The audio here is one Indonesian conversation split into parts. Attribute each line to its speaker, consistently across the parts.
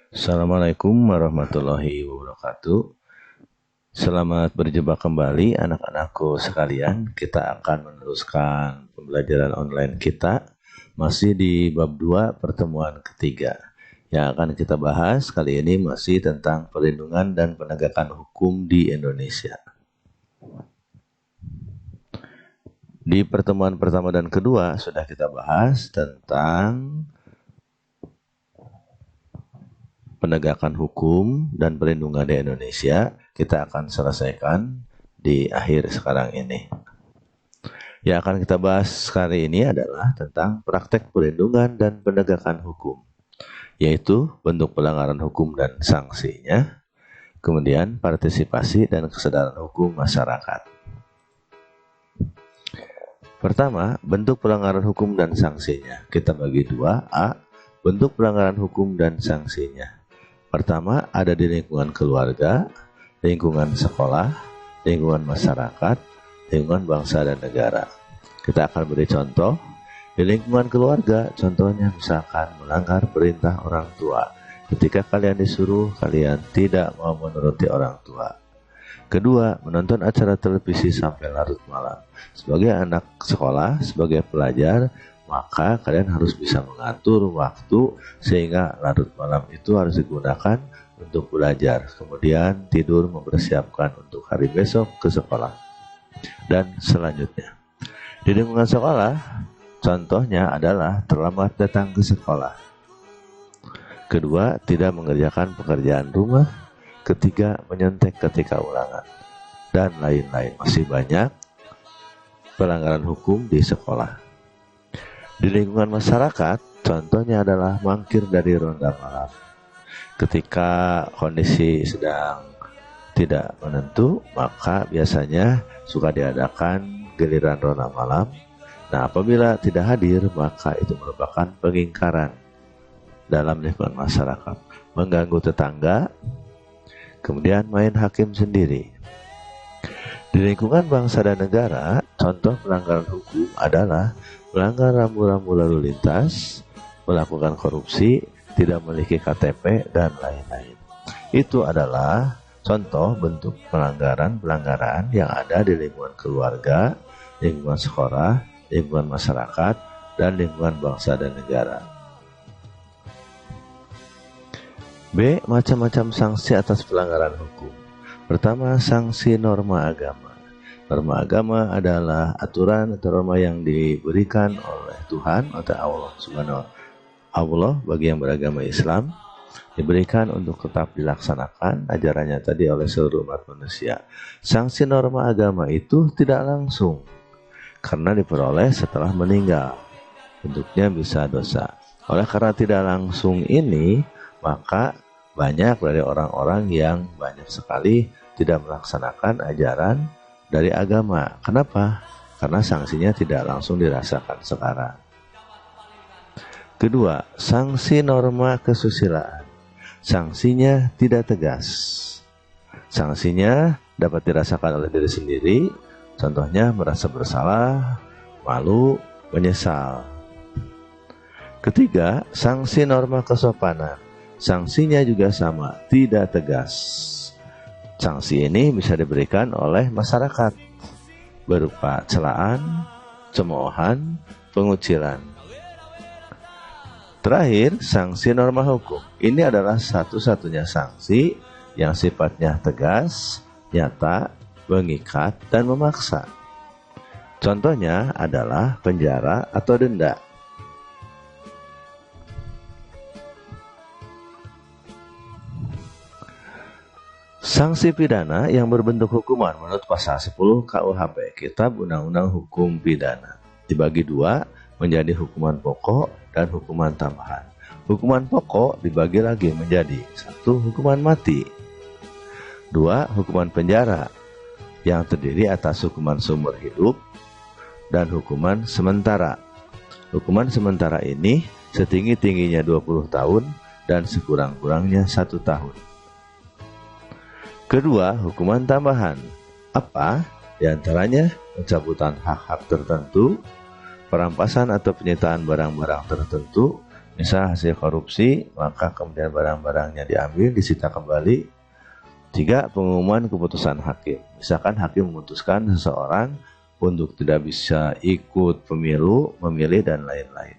Speaker 1: Assalamualaikum warahmatullahi wabarakatuh. Selamat berjumpa kembali anak-anakku sekalian. Kita akan meneruskan pembelajaran online kita masih di bab 2 pertemuan ketiga. Yang akan kita bahas kali ini masih tentang perlindungan dan penegakan hukum di Indonesia. Di pertemuan pertama dan kedua sudah kita bahas tentang penegakan hukum dan perlindungan di Indonesia. Kita akan selesaikan di akhir sekarang ini. Yang akan kita bahas kali ini adalah tentang praktek perlindungan dan penegakan hukum, yaitu bentuk pelanggaran hukum dan sanksinya, kemudian partisipasi dan kesadaran hukum masyarakat. Pertama, bentuk pelanggaran hukum dan sanksinya. Kita bagi dua. A, bentuk pelanggaran hukum dan sanksinya. Pertama, ada di lingkungan keluarga, lingkungan sekolah, lingkungan masyarakat, lingkungan bangsa dan negara. Kita akan beri contoh. Di lingkungan keluarga, contohnya misalkan melanggar perintah orang tua. Ketika kalian disuruh, kalian tidak mau menuruti orang tua. Kedua, menonton acara televisi sampai larut malam. Sebagai anak sekolah, sebagai pelajar, maka kalian harus bisa mengatur waktu sehingga larut malam itu harus digunakan untuk belajar. Kemudian tidur mempersiapkan untuk hari besok ke sekolah. Dan selanjutnya, di lingkungan sekolah, contohnya adalah terlambat datang ke sekolah. Kedua, tidak mengerjakan pekerjaan rumah. Ketiga, menyontek ketika ulangan. Dan lain-lain. Masih banyak pelanggaran hukum di sekolah. Di lingkungan masyarakat, contohnya adalah mangkir dari ronda malam. Ketika kondisi sedang tidak menentu, maka biasanya suka diadakan giliran ronda malam. Nah, apabila tidak hadir, maka itu merupakan pengingkaran dalam lingkungan masyarakat. Mengganggu tetangga, kemudian main hakim sendiri. Di lingkungan bangsa dan negara, contoh pelanggaran hukum adalah melanggar rambu-rambu lalu lintas, melakukan korupsi, tidak memiliki KTP, dan lain-lain. Itu adalah contoh bentuk pelanggaran yang ada di lingkungan keluarga, lingkungan sekolah, lingkungan masyarakat, dan lingkungan bangsa dan negara. B. Macam-macam sanksi atas pelanggaran hukum. Pertama, sanksi norma agama. Norma agama adalah aturan atau norma yang diberikan oleh Tuhan atau Allah Subhanahu Allah bagi yang beragama Islam, diberikan untuk tetap dilaksanakan ajarannya tadi oleh seluruh umat manusia. Sanksi norma agama itu tidak langsung karena diperoleh setelah meninggal. Bentuknya bisa dosa. Oleh karena tidak langsung ini, maka banyak dari orang-orang yang banyak sekali tidak melaksanakan ajaran dari agama. Kenapa? Karena sanksinya tidak langsung dirasakan sekarang. Kedua, sanksi norma kesusilaan. Sanksinya tidak tegas. Sanksinya dapat dirasakan oleh diri sendiri, contohnya merasa bersalah, malu, menyesal. Ketiga, sanksi norma kesopanan. Sanksinya juga sama, tidak tegas. Sanksi ini bisa diberikan oleh masyarakat berupa celaan, cemoohan, pengucilan. Terakhir, sanksi norma hukum. Ini adalah satu-satunya sanksi yang sifatnya tegas, nyata, mengikat, dan memaksa. Contohnya adalah penjara atau denda. Sanksi pidana yang berbentuk hukuman menurut pasal 10 KUHP, Kitab Undang-Undang Hukum Pidana, dibagi dua menjadi hukuman pokok dan hukuman tambahan. Hukuman pokok dibagi lagi menjadi 1. Hukuman mati, 2. Hukuman penjara yang terdiri atas hukuman seumur hidup dan hukuman sementara. Hukuman sementara ini setinggi-tingginya 20 tahun dan sekurang-kurangnya 1 tahun. Kedua, hukuman tambahan. Apa? Di antaranya pencabutan hak-hak tertentu, perampasan atau penyitaan barang-barang tertentu, misal hasil korupsi, maka kemudian barang-barangnya diambil, disita kembali. 3. Pengumuman keputusan hakim. Misalkan hakim memutuskan seseorang untuk tidak bisa ikut pemilu, memilih, dan lain-lain.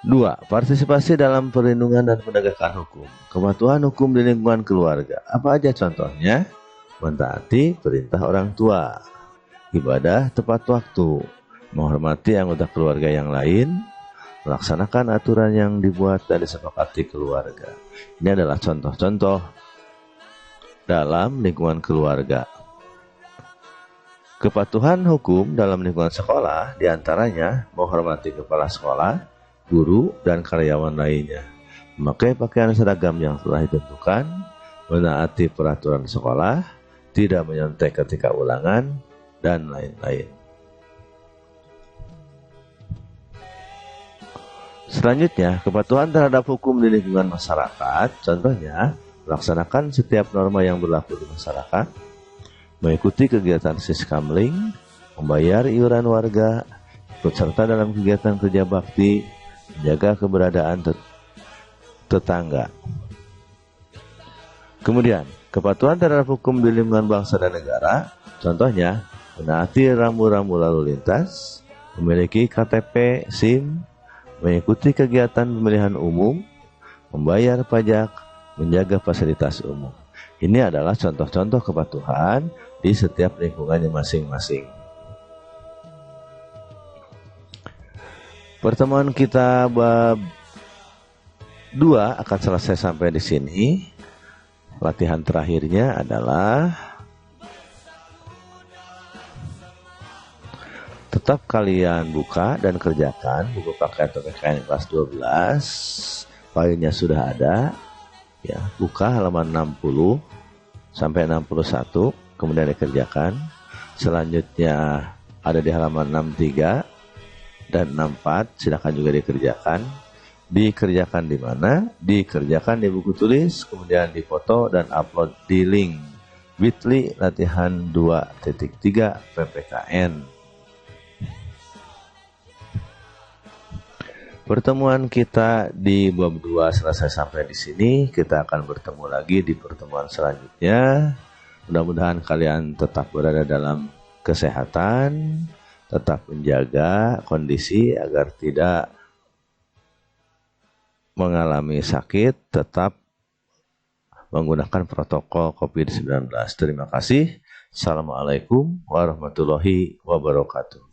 Speaker 1: 2. Partisipasi dalam perlindungan dan penegakan hukum. Kepatuhan hukum di lingkungan keluarga. Apa aja contohnya? Mentaati perintah orang tua, ibadah tepat waktu, menghormati anggota keluarga yang lain, melaksanakan aturan yang dibuat dan disepakati keluarga. Ini adalah contoh-contoh dalam lingkungan keluarga. Kepatuhan hukum dalam lingkungan sekolah diantaranya menghormati kepala sekolah, guru, dan karyawan lainnya, memakai pakaian seragam yang telah ditentukan, menaati peraturan sekolah, tidak menyontek ketika ulangan, dan lain-lain. Selanjutnya, kepatuhan terhadap hukum di lingkungan masyarakat, contohnya melaksanakan setiap norma yang berlaku di masyarakat, mengikuti kegiatan siskamling, membayar iuran warga, ikut serta dalam kegiatan kerja bakti, menjaga keberadaan tetangga. Kemudian, kepatuhan terhadap hukum di lingkungan bangsa dan negara, contohnya menaati rambu-rambu lalu lintas, memiliki KTP, SIM, mengikuti kegiatan pemilihan umum, membayar pajak, menjaga fasilitas umum. Ini adalah contoh-contoh kepatuhan di setiap lingkungannya masing-masing. Pertemuan kita bab 2 akan selesai sampai di sini. Latihan terakhirnya adalah tetap kalian buka dan kerjakan buku paket atau PKN kelas 12. Filenya sudah ada. Ya, buka halaman 60 sampai 61, kemudian dikerjakan. Selanjutnya ada di halaman 63 dan 64, silakan juga dikerjakan. Dikerjakan di mana? Dikerjakan di buku tulis, kemudian difoto dan upload di link bit.ly latihan 2.3 PPKN. Pertemuan kita di bab 2 selesai sampai di sini. Kita akan bertemu lagi di pertemuan selanjutnya. Mudah-mudahan kalian tetap berada dalam kesehatan, tetap menjaga kondisi agar tidak mengalami sakit, tetap menggunakan protokol COVID-19. Terima kasih. Assalamualaikum warahmatullahi wabarakatuh.